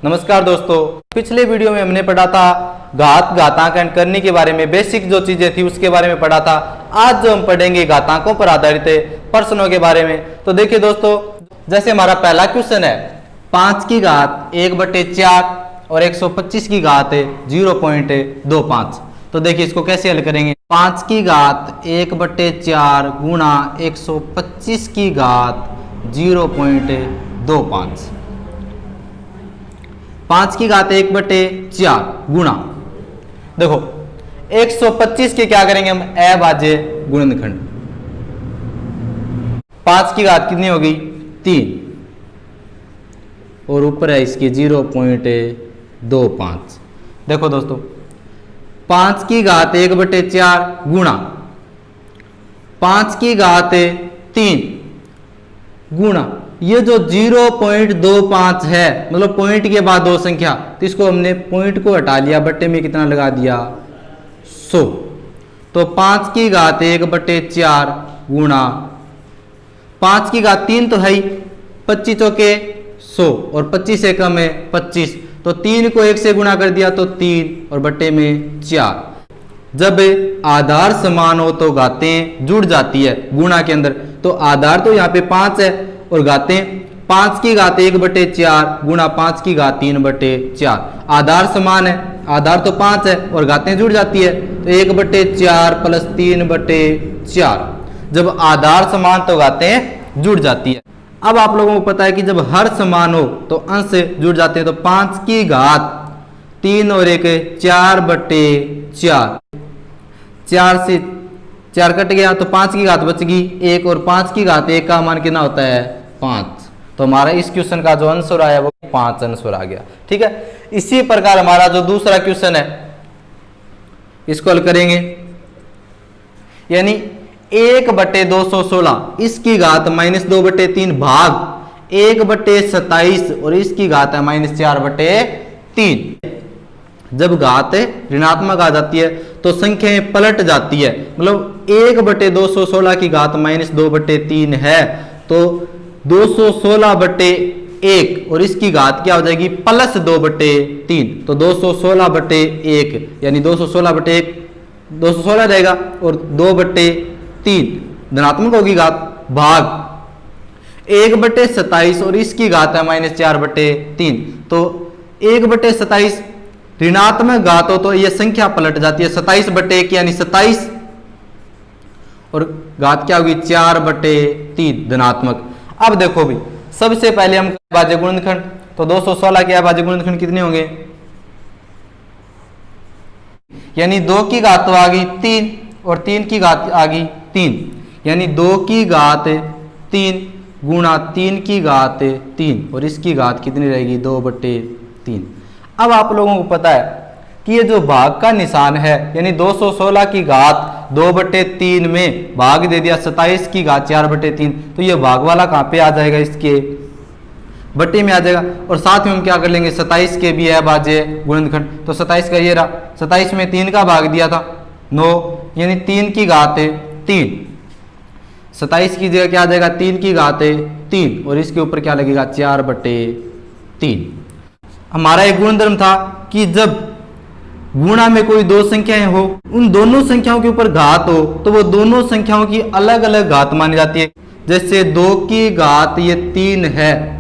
नमस्कार दोस्तों, पिछले वीडियो में हमने पढ़ा था घातांकन करने के बारे में, बेसिक जो चीजें थी उसके बारे में पढ़ा था। आज जो हम पढ़ेंगे घातांकों पर आधारित प्रश्नों के बारे में। तो देखिए दोस्तों, जैसे हमारा पहला क्वेश्चन है 5 की घात 1/4 और 125 की घात 0.25। तो देखिए इसको कैसे हल करेंगे। 5 की घात 1/4 गुणा 125 की घात 0.25। 5 की घात 1/4 गुणा, देखो 125 के क्या करेंगे हम, अभाज्य गुणनखंड। 5 की घात कितनी होगी 3 और ऊपर है इसकी 0.25। देखो दोस्तों 5 की घात 1/4 गुणा 5 की घात 3 गुणा ये जो 0.25 है, मतलब पॉइंट के बाद दो संख्या, तो इसको हमने पॉइंट को हटा लिया, बट्टे में कितना लगा दिया 100। तो 5 की घात 1/4 गुणा 5 की घात 3 तो है ही, 25 चौके 100 और 25 से कम है 25, तो 3 को 1 से गुणा कर दिया तो 3 और बट्टे में 4। जब आधार समान हो तो घातें जुड़ जाती है गुणा के अंदर। तो आधार तो यहाँ पे 5 है और घातें 5 की घात 1/4 गुणा 5 की घात 3/4। आधार समान है, आधार तो 5 है और घातें जुड़ जाती है, तो 1/4 प्लस 3/4। जब आधार समान तो घातें जुड़ जाती है। अब आप लोगों को पता है कि जब हर समान हो तो अंश जुड़ जाते हैं। तो 5 की घात 3 और 1 4/4, 4 से 4 कट गया तो 5 की घात बच गई 1 और 5 की घात 1 का मान कितना होता है 5। तो हमारा इस क्वेश्चन का जो आंसर आया वो 5 आंसर आ गया। ठीक है, इसी प्रकार हमारा जो दूसरा क्वेश्चन है इसको हल करेंगे। यानी 1/216 इसकी घात -2/3 भाग 1/27 और इसकी घात है -4/3। जब घात ऋणात्मक आ जाती है तो संख्याएं पलट जाती है। मतलब 1/216 की घात -2/3 है तो 216/1 और इसकी घात क्या हो जाएगी +2/3। तो 216/1 यानी 216/1 216 रहेगा और 2/3 धनात्मक होगी घात भाग 1/27 और इसकी घात है -4/3। तो 1/27 ऋणात्मक घात हो तो यह संख्या पलट जाती है 27/1 यानी 27 और घात क्या होगी 4/3 धनात्मक। अब देखो भी सबसे पहले हम अभाज्य गुणनखंड, तो 216 के अभाज्य गुणनखंड कितने होंगे, यानी 2 की घात तो आ गई 3 और 3 की घात आ गई 3, यानी 2 की घात 3 गुणा 3 की घात 3 और इसकी घात कितनी रहेगी 2/3। अब आप लोगों को पता है कि ये जो भाग का निशान है, यानी 216 की घात 2/3 में भाग दे दिया 27 की घात 4/3, तो ये भाग वाला कहाँ पे आ जाएगा, इसके बट्टे में आ जाएगा। और साथ में हम क्या कर लेंगे 27 के भी है अभाज्य गुणनखंड, तो 27 का ये रहा, 27 में 3 का भाग दिया था 9, यानी 3 की घात 3, 27 की जगह क्या आ जाएगा 3 की घात 3 और इसके ऊपर क्या लगेगा 4/3। हमारा एक गुणधर्म था कि जब गुणा में कोई दो संख्याएं हो, उन दोनों संख्याओं के ऊपर घात हो तो वो दोनों संख्याओं की अलग अलग घात मानी जाती है। जैसे 2 की घात ये 3 है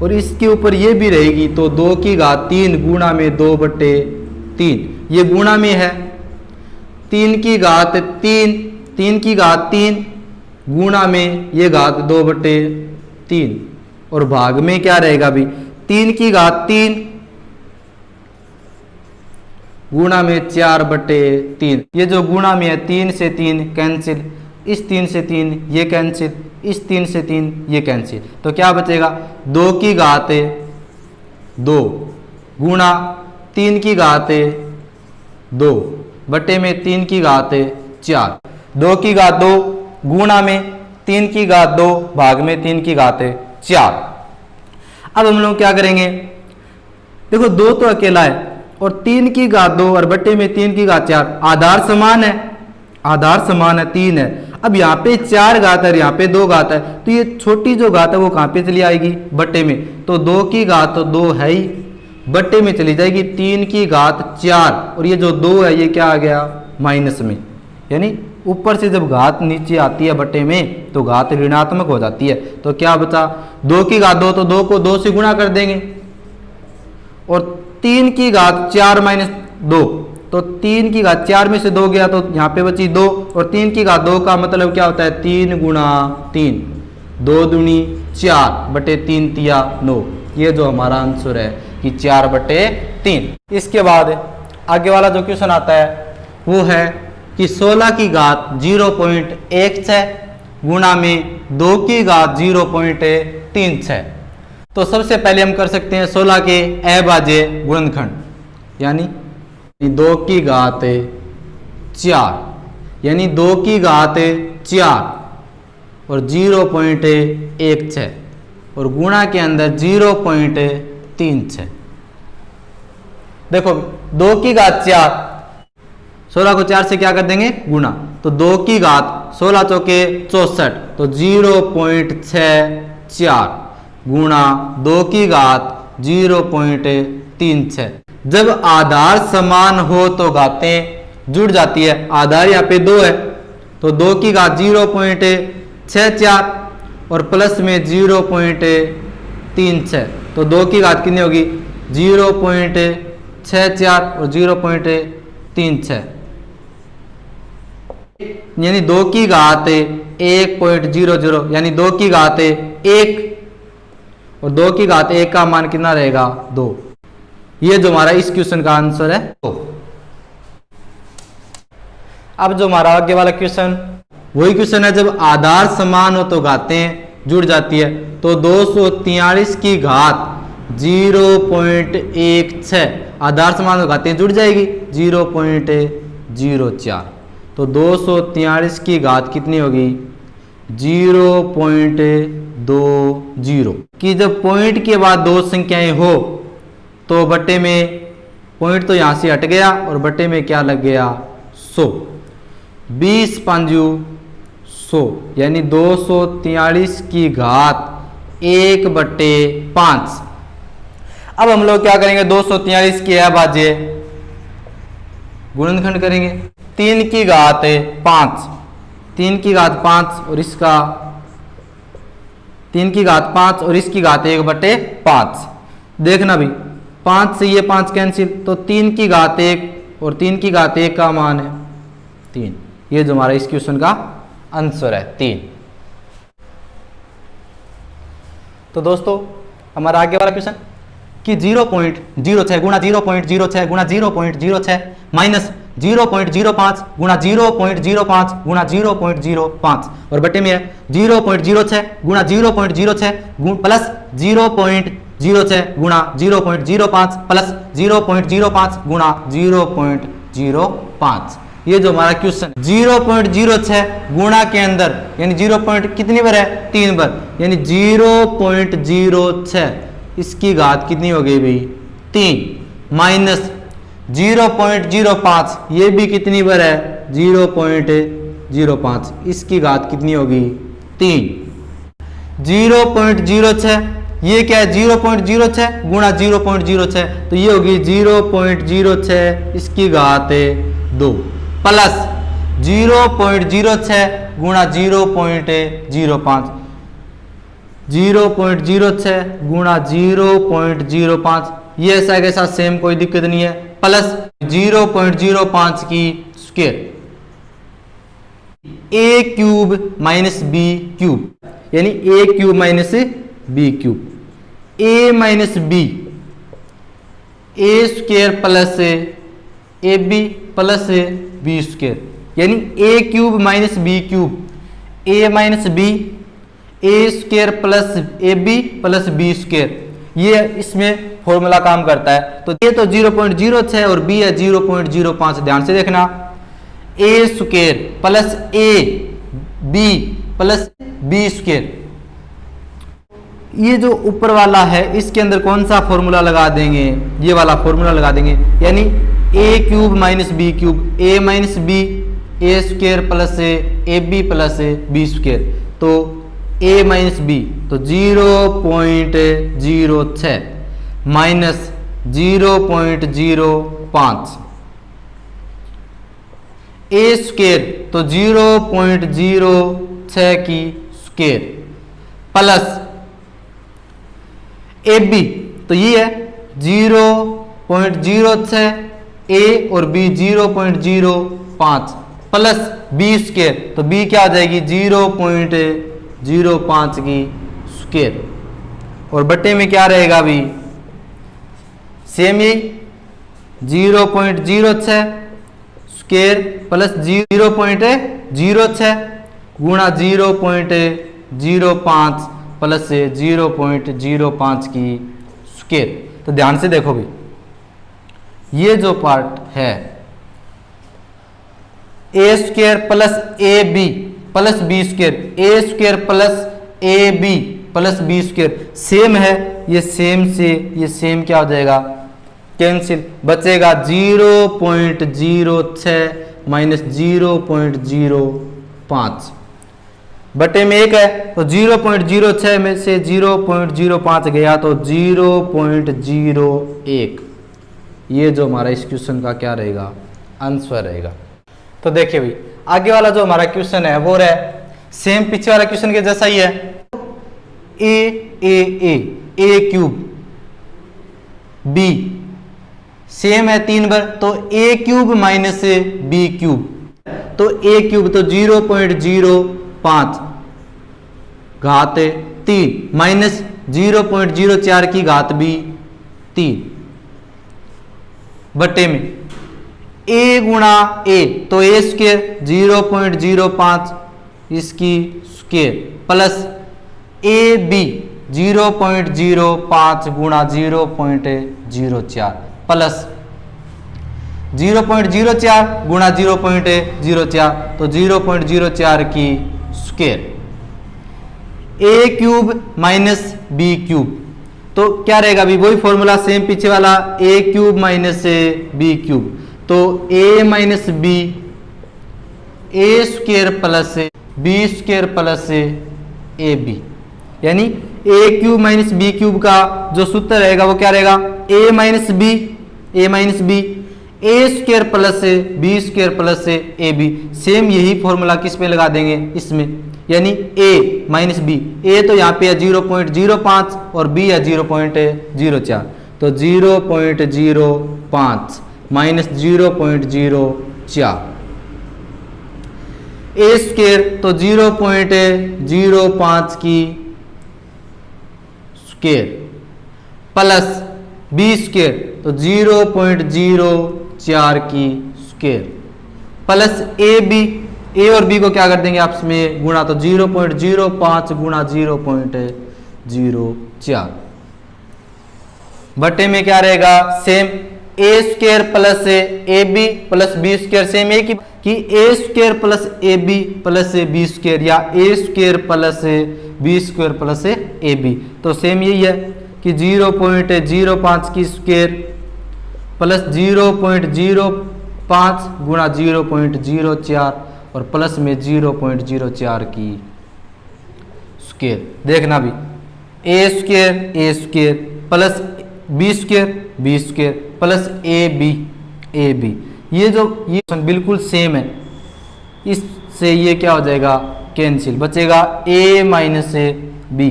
और इसके ऊपर ये भी रहेगी, तो 2 की घात 3 गुणा में 2/3, ये गुणा में है। 3 की घात 3, 3 की घात 3 गुणा में ये घात 2/3 और भाग में क्या रहेगा भी 3 की घात 3 गुणा में 4/3। ये जो गुणा में है 3 से 3 कैंसिल, इस 3 से 3 ये कैंसिल, इस 3 से 3 ये कैंसिल, तो क्या बचेगा 2 की घात 2 गुणा 3 की घात 2 बटे में 3 की घात 4। 2 की घात 2 गुणा में 3 की घात 2 भाग में 3 की घात 4। अब हम लोग क्या करेंगे, देखो 2 तो अकेला है और 3 की घात 2 और बट्टे में 3 की घात 4, आधार समान है, आधार समान है 3 है। अब यहाँ पे 4 घात है, यहाँ पे 2 घात है, तो ये छोटी जो घात है वो कहाँ पे चली आएगी बट्टे में, तो 2 की घात तो 2 है ही बट्टे में चली जाएगी 3 की घात 4 और ये जो 2 है ये क्या आ गया माइनस में, यानी ऊपर से जब घात नीचे आती है बट्टे में तो घात ऋणात्मक हो जाती है। तो क्या बचा 2 की घात 2, तो 2 को 2 से गुणा कर देंगे और 3 की घात 4 माइनस 2, तो 3 की घात 4 में से 2 गया तो यहाँ पे बची 2 और 3 की घात 2 का मतलब क्या होता है 3 गुणा 3, 2 दूनी 4 बटे 3 तिया 9। ये जो हमारा आंसर है कि 4 बटे 3। इसके बाद आगे वाला जो क्वेश्चन आता है वो है कि 16 की घात 0.16 गुणा में 2 की घात 0.36। तो सबसे पहले हम कर सकते हैं 16 के अभाज्य गुणनखंड, यानी 2 की घात 4, यानी 2 की घात 4 और 0.16 और गुणा के अंदर 0.36। देखो 2 की घात 4, 16 को 4 से क्या कर देंगे गुणा, तो 2 की घात 16 चौके 64, तो 0.64 गुणा 2 की घात 0.36। जब आधार समान हो तो घातें जुड़ जाती है। आधार यहाँ पे 2 है तो 2 की घात 0.64 और प्लस में 0.36, तो 2 की घात कितनी होगी 0.64 और 0.36, यानी 2 की घात 1.00, यानी 2 की घात 1 और 2 की घात 1 का मान कितना रहेगा 2। ये जो हमारा इस क्वेश्चन का आंसर है 2। अब जो हमारा आगे वाला क्वेश्चन वही क्वेश्चन है, जब आधार समान हो तो घातें जुड़ जाती है। तो 243 की घात 0.16 आधार समान हो घातें जुड़ जाएगी 0.04, तो 243 की घात कितनी होगी 0.20 कि जब पॉइंट के बाद 2 संख्याएं हो तो बट्टे में पॉइंट तो यहां से हट गया और बट्टे में क्या लग गया 100, 20 पंजू 100, यानी 243 की घात 1/5। अब हम लोग क्या करेंगे 243 के अभाज्य गुणनखंड करेंगे। 3 की घात 5, 3 की घात 5 और इसका 3 की घात 5 और इसकी घात 1/5। देखना भी 5 से ये 5 कैंसिल, तो 3 की घात 1 और 3 की घात 1 का मान है 3। ये जो हमारा इस क्वेश्चन का आंसर है 3। तो दोस्तों हमारा आगे वाला क्वेश्चन कि 0.06 गुणा 0.06 गुणा 0.06 माइनस 0.05 गुणा 0.05 गुणा 0.05 और बटे में है 0.06 गुणा 0.06 प्लस 0.06 गुणा 0.05 प्लस 0.05 गुणा 0.05। ये जो हमारा क्वेश्चन 0.06 गुणा के अंदर यानी 0 कितनी बार है 3 बार, यानी 0.06 इसकी घात कितनी हो गई भाई 3 माइनस 0.05 ये भी कितनी बार है 0.05 इसकी घात कितनी होगी 3। 0.06 ये क्या है 0.06 गुणा 0.06 तो ये होगी 0.06 इसकी घात 2 प्लस 0.06 गुणा 0.05 0.06 गुणा 0.05 ये ऐसा के साथ सेम कोई दिक्कत नहीं है, प्लस 0.05 की square a cube minus B cube, यानी a cube minus B cube a minus B A square plus A B plus B square, यानी a cube minus B cube a minus B A square plus A B plus B square. ये इसमें formula काम करता है। तो ये तो 0.06 और b है 0.05। ध्यान से देखना A square plus A B plus B square, ये जो ऊपर वाला है इसके अंदर कौन सा फॉर्मूला लगा देंगे ये वाला फॉर्मूला लगा देंगे, यानी A cube minus B cube A minus B A square plus A B plus B square, तो a माइनस बी तो 0.06 माइनस 0.05, ए स्क्वायर तो 0.06 की स्क्वायर प्लस ए बी तो ये है 0.06, ए और बी 0.05 प्लस बी स्क्वायर तो बी क्या आ जाएगी 0.05 की स्क्वायर और बट्टे में क्या रहेगा अभी सेम यही 0.06 स्क्वायर प्लस 0.06 गुणा 0.05 प्लस 0.05 की स्क्वायर। तो ध्यान से देखो भी ये जो पार्ट है A square plus A B plus B square, A square plus A B plus B square same है, ये सेम से ये सेम क्या हो जाएगा कैंसिल, बचेगा 0.06 माइनस 0.05 बटे में एक है तो 0.06 में से 0.05 गया तो 0.01, ये जो हमारा इस क्वेश्चन का क्या रहेगा आंसर रहेगा। तो देखिए भाई आगे वाला जो हमारा क्वेश्चन है वो है सेम पीछे वाला क्वेश्चन के जैसा ही है, ए क्यूब बी सेम है 3 बार तो ए क्यूब माइनस बी क्यूब तो ए क्यूब तो 0.05 घात 3 माइनस 0.04 की घात भी 3 बटे में ए गुणा ए तो ए स्क्वायर 0.05 इसकी स्क्वायर प्लस ए बी 0.05 गुणा 0.04 प्लस 0.04 गुणा 0.04 तो 0.04 की square A cube minus B cube तो क्या रहेगा अभी वही फॉर्मूला सेम पीछे वाला A cube minus B cube तो A minus B A square plus B square plus A B यानी A cube minus B cube का जो सूत्र रहेगा वो क्या रहेगा A minus B A square plus B square plus A B same यही फॉर्मूला किस में लगा देंगे इसमें यानी a माइनस बी, ए तो यहाँ पे है 0.05 और b है 0.04 तो 0.05 माइनस 0.04 ए स्क्वायर तो 0.05 की स्क्वायर प्लस बी स्क्वायर तो 0.04 की स्क्वायर प्लस ए बी ए और बी को क्या कर देंगे आपस में गुणा तो 0.05 गुणा 0.04 बटे में क्या रहेगा same A square plus A B plus B square same है कि A square plus A B plus B square या A square plus B square plus A B तो सेम यही है कि 0.05 की स्क्वायर प्लस 0.05 गुणा 0.04 और प्लस में 0.04 की स्क्वायर देखना भी A square plus B square plus A B ये जो ये बिल्कुल सेम है इससे ये क्या हो जाएगा कैंसिल बचेगा ए माइनस बी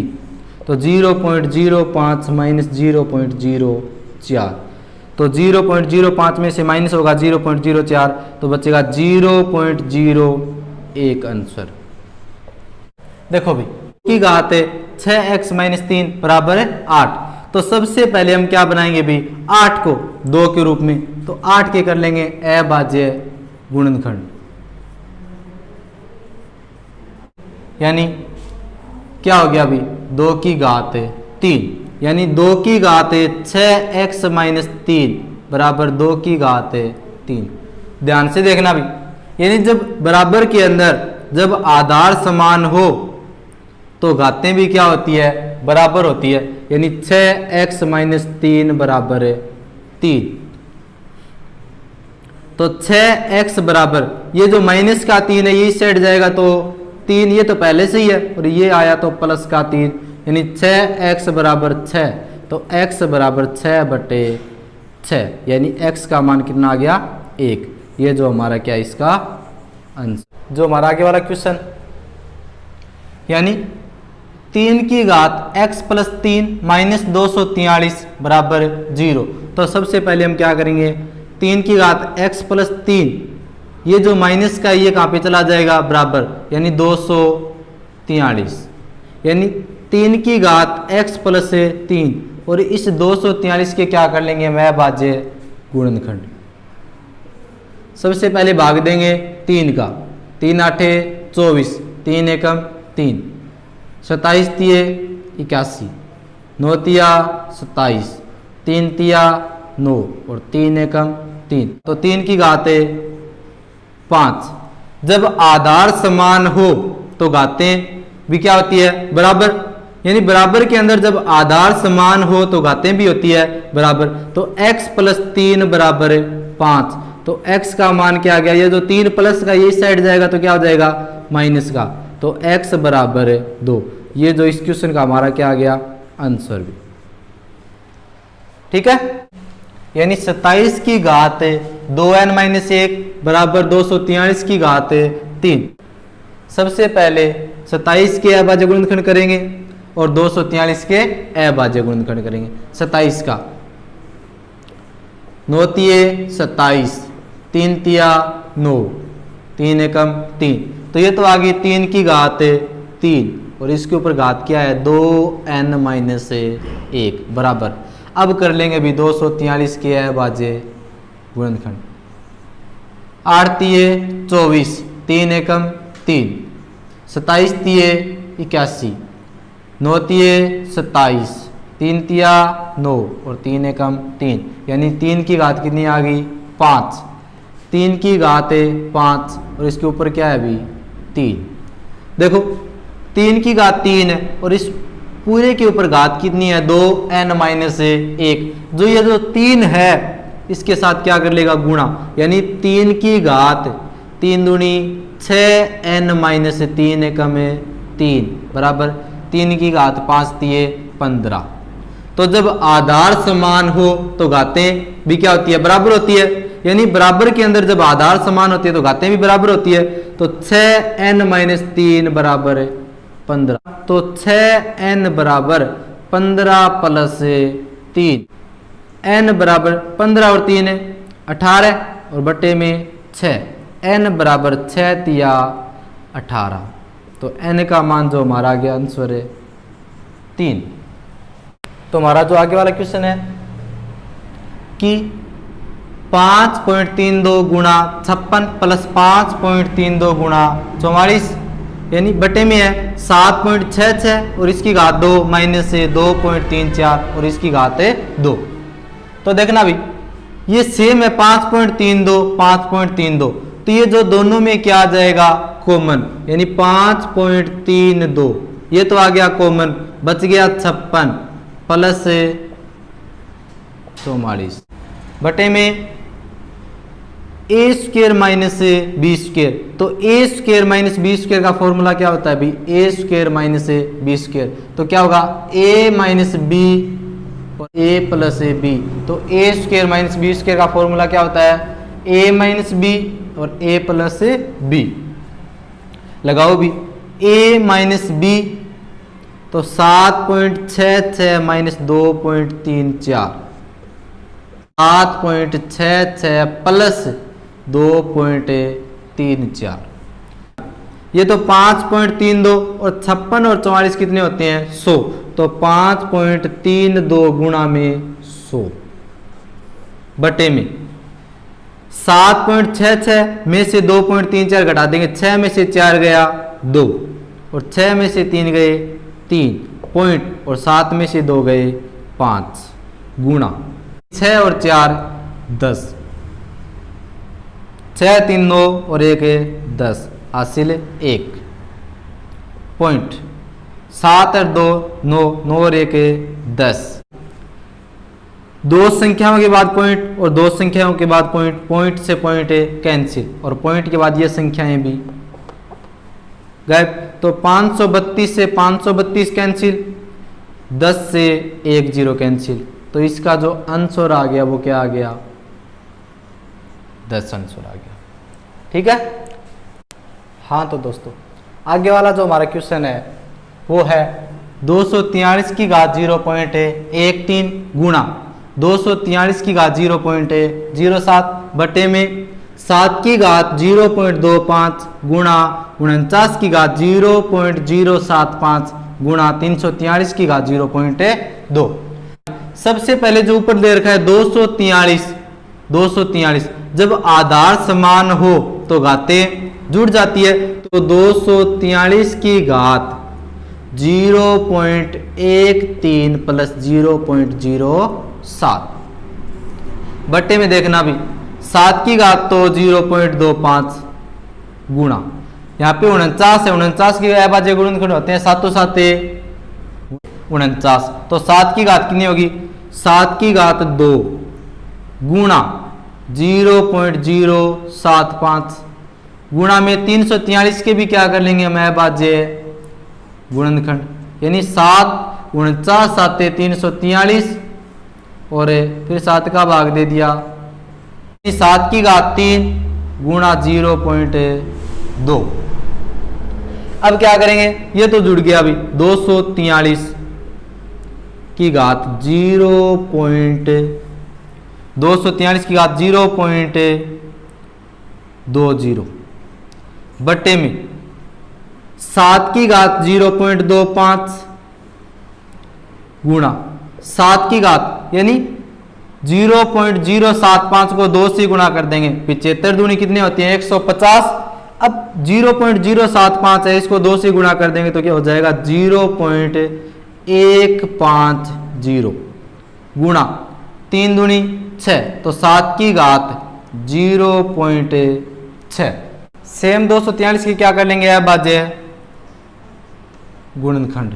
तो 0.05 माइनस 0.04 तो 0.05 में से माइनस होगा 0.04 तो बचेगा 0.01 आंसर। देखो भाई की घात 6x माइनस 3 बराबर है 8 तो सबसे पहले हम क्या बनाएंगे भाई 8 को 2 के रूप में तो 8 के कर लेंगे अभाज्य गुणनखंड यानी क्या हो गया अभी 2 की घात 3 यानी 2 की घात 6x माइनस 3 बराबर 2 की घात 3। ध्यान से देखना भी यानी जब बराबर के अंदर जब आधार समान हो तो घातें भी क्या होती है बराबर होती है यानी 6x माइनस 3 बराबर 3 तो 6x बराबर ये जो माइनस का 3 है ये इस साइड जाएगा तो 3 ये तो पहले से ही है और ये आया तो प्लस का 3 यानी 6x बराबर 6 तो x बराबर 6 बटे 6, यानी x का मान कितना आ गया 1। ये जो हमारा क्या है इसका आंसर। जो हमारा आगे वाला क्वेश्चन, यानी 3 की घात x प्लस 3 माइनस 243 बराबर 0। तो सबसे पहले हम क्या करेंगे, 3 की घात x प्लस 3, ये जो माइनस का ये कहाँ पे चला जाएगा बराबर, यानी 243, यानी 3 की घात x प्लस 3 और इस 243 के क्या कर लेंगे मैं भाज्य गुणनखंड। सबसे पहले भाग देंगे 3 का, 3 आठे 24, 3 एकम 3, 27 तिये 81, 9 तिया 27, 3 तिया 9 और 3 एकम 3। तो 3 की घात 5। जब आधार समान हो तो घातें भी क्या होती है बराबर, यानी बराबर के अंदर जब आधार समान हो तो घातें भी होती है बराबर। तो x प्लस 3 बराबर 5, तो x का मान क्या आ गया, ये जो 3 प्लस का ये साइड जाएगा तो क्या हो जाएगा माइनस का, तो x बराबर 2। ये जो इस क्वेश्चन का हमारा क्या आ गया आंसर भी। ठीक है, यानी 27 की घात 2n माइनस 1 बराबर 243 की घात 3। सबसे पहले 27 के अभाज्य गुणनखंड करेंगे और 243 के अभाज्य गुणनखंड करेंगे। 27 का 9 तिये 27, 3 तिया 9, 3 एकम 3, तो ये तो आ गई 3 की घात 3 और इसके ऊपर घात क्या है 2n माइनस 1 बराबर। अब कर लेंगे अभी 243 के अभाज्य गुणनखंड। 8 तिये 24, 3 एकम 3, 27 तिये 81, 9 तिये 27, 3 तिया 9 और 3 एकम 3, यानी 3 की घात कितनी आ गई 5। 3 की घात 5 और इसके ऊपर क्या है अभी 3। देखो 3 की घात 3 है और इस पूरे के ऊपर घात कितनी है 2n माइनस 1। जो ये जो 3 है इसके साथ क्या कर लेगा गुणा, यानी 3 की घात 3 दूनी 6n माइनस 3 एकम 3 बराबर 3 की घात 5 तिये 15। तो जब आधार समान हो तो घातें भी क्या होती है बराबर होती है, यानी बराबर के अंदर जब आधार समान होती है तो घातें भी बराबर होती है। तो 6n माइनस 3 बराबर 15, तो 6n बराबर 15 प्लस 3, n बराबर 15 और 3 18 और बटे में 6, n बराबर 6 तिया 18। तो n का मान जो हमारा आगे आंसर है 3। तो हमारा जो आगे वाला क्वेश्चन है कि 5.32 गुणा 56 प्लस 5.32 गुणा 44, यानी बटे में है 7.66 और इसकी घात 2 माइनस 2.34 और इसकी घात 2। तो देखना भी ये सेम है 5.32 5.32, तो ये जो दोनों में क्या आ जाएगा कॉमन, यानी 5.32 ये तो आ गया कॉमन, बच गया 56 प्लस 44 बटे में ए स्क्वेयर माइनस बी स्क्वेयर। तो ए स्क्वेयर माइनस बी स्क्वेयर का फॉर्मूला क्या होता है अभी ए स्क्वेयर माइनस बी स्क्वेयर, तो क्या होगा ए माइनस बी और ए प्लस बी। तो ए स्क्वेयर माइनस बी स्क्वेयर का फॉर्मूला क्या होता है ए माइनस बी और ए प्लस बी। लगाओ भी ए माइनस बी, तो 7.66 माइनस 2.34, 7.66 प्लस 2.34, ये तो 5.32 और 56 और 44 कितने होते हैं 100, तो 5.32 गुणा में 100 बटे में 7.66 में से 2.34 घटा देंगे, 6 में से 4 गया 2 और 6 में से 3 गए 3 पॉइंट और 7 में से 2 गए 5 गुणा 6 और 4 10, 6 3 9 और 1 10 हासिल 1 पॉइंट, 7 और 2 9 9 और 1 10। दो संख्याओं के बाद पॉइंट और दो संख्याओं के बाद पॉइंट, पॉइंट से पॉइंट कैंसिल और पॉइंट के बाद ये संख्याएं भी गायब। तो 532 से 532 कैंसिल, 10 से 1 0 कैंसिल, तो इसका जो आंसर आ गया वो क्या आ गया, 10 आंसर आ गया। ठीक है। हाँ तो दोस्तों आगे वाला जो हमारा क्वेश्चन है वो है 243 की घात 0.13 गुणा 243 की घात 0.07 बटे में 7 की घात 0.25 गुणा 49 की घात 0.075 गुणा 343 की घात 0.2। सबसे पहले जो ऊपर दे रखा है 243 जब आधार समान हो तो घातें जुड़ जाती है, तो 243 की घात 0.13 प्लस 0.07 बट्टे में देखना भी 7 की घात तो 0.25 गुणा यहाँ पे 49 है, 49 के अभाज्य गुणनखंड होते हैं 7 7 49, तो 7 की घात कितनी होगी, 7 की घात 2 गुणा 0.075 गुणा में 343 के भी क्या कर लेंगे हम अभाज्य गुणनखंड, यानी 7 49 7 343 और फिर 7 का भाग दे दिया 7 की घात 3 गुणा 0.2। अब क्या करेंगे, ये तो जुड़ गया अभी 243 की घात 243 की घात 0.20 बट्टे में 7 की घात 0.25 गुणा 7 की घात यानी 0.075 को 2 से गुणा कर देंगे, 75 दूनी कितनी होती है 150। अब 0.075 है, इसको 2 से गुणा कर देंगे तो क्या हो जाएगा 0.150 गुणा 3 दूनी 6, तो 7 की घात 0.6। सेम 243 की क्या कर लेंगे अभाज्य गुणनखंड,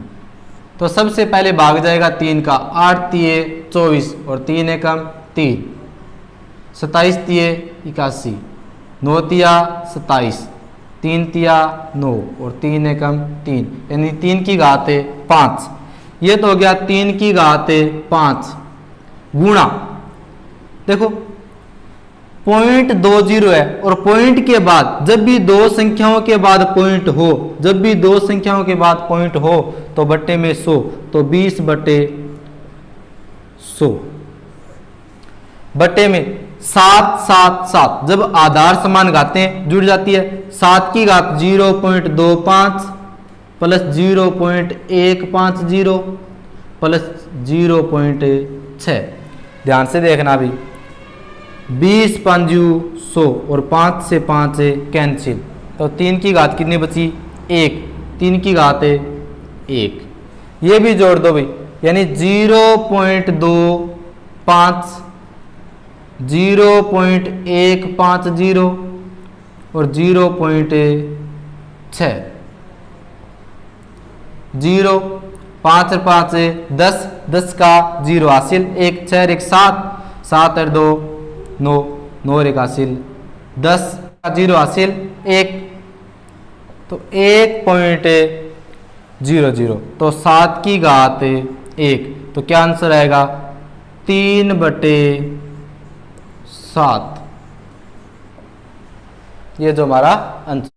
तो सबसे पहले भाग जाएगा 3 का, 8 तिये 24 और 3 एकम 3, 27 तिये 81, 9 तिया 27, 3 तिया 9 और 3 एकम 3, यानी 3 की घात 5। ये तो हो गया 3 की घात 5 गुणा, देखो 0.20 है और पॉइंट के बाद जब भी दो संख्याओं के बाद पॉइंट हो, जब भी दो संख्याओं के बाद पॉइंट हो तो बट्टे में 100, तो 20 बटे 100 बट्टे में 7 7 7 जब आधार समान घातें जुड़ जाती है, 7 की घात 0.25 प्लस 0.150 प्लस 0.6। ध्यान से देखना भी 20 5 100 और 5 से 5 कैंसिल, तो 3 की घात कितनी बची 1, 3 की घात 1, ये भी जोड़ दो भाई, यानी 0.25 0.150 और 0.6 0 5 और 5 10, 10 का 0 हासिल, 1 6 1 7 7 और 2 9 9 एक हासिल, 10 का 0 हासिल 1, तो 1.00, तो 7 की घात 1, तो क्या आंसर आएगा 3/7, ये जो हमारा आंसर।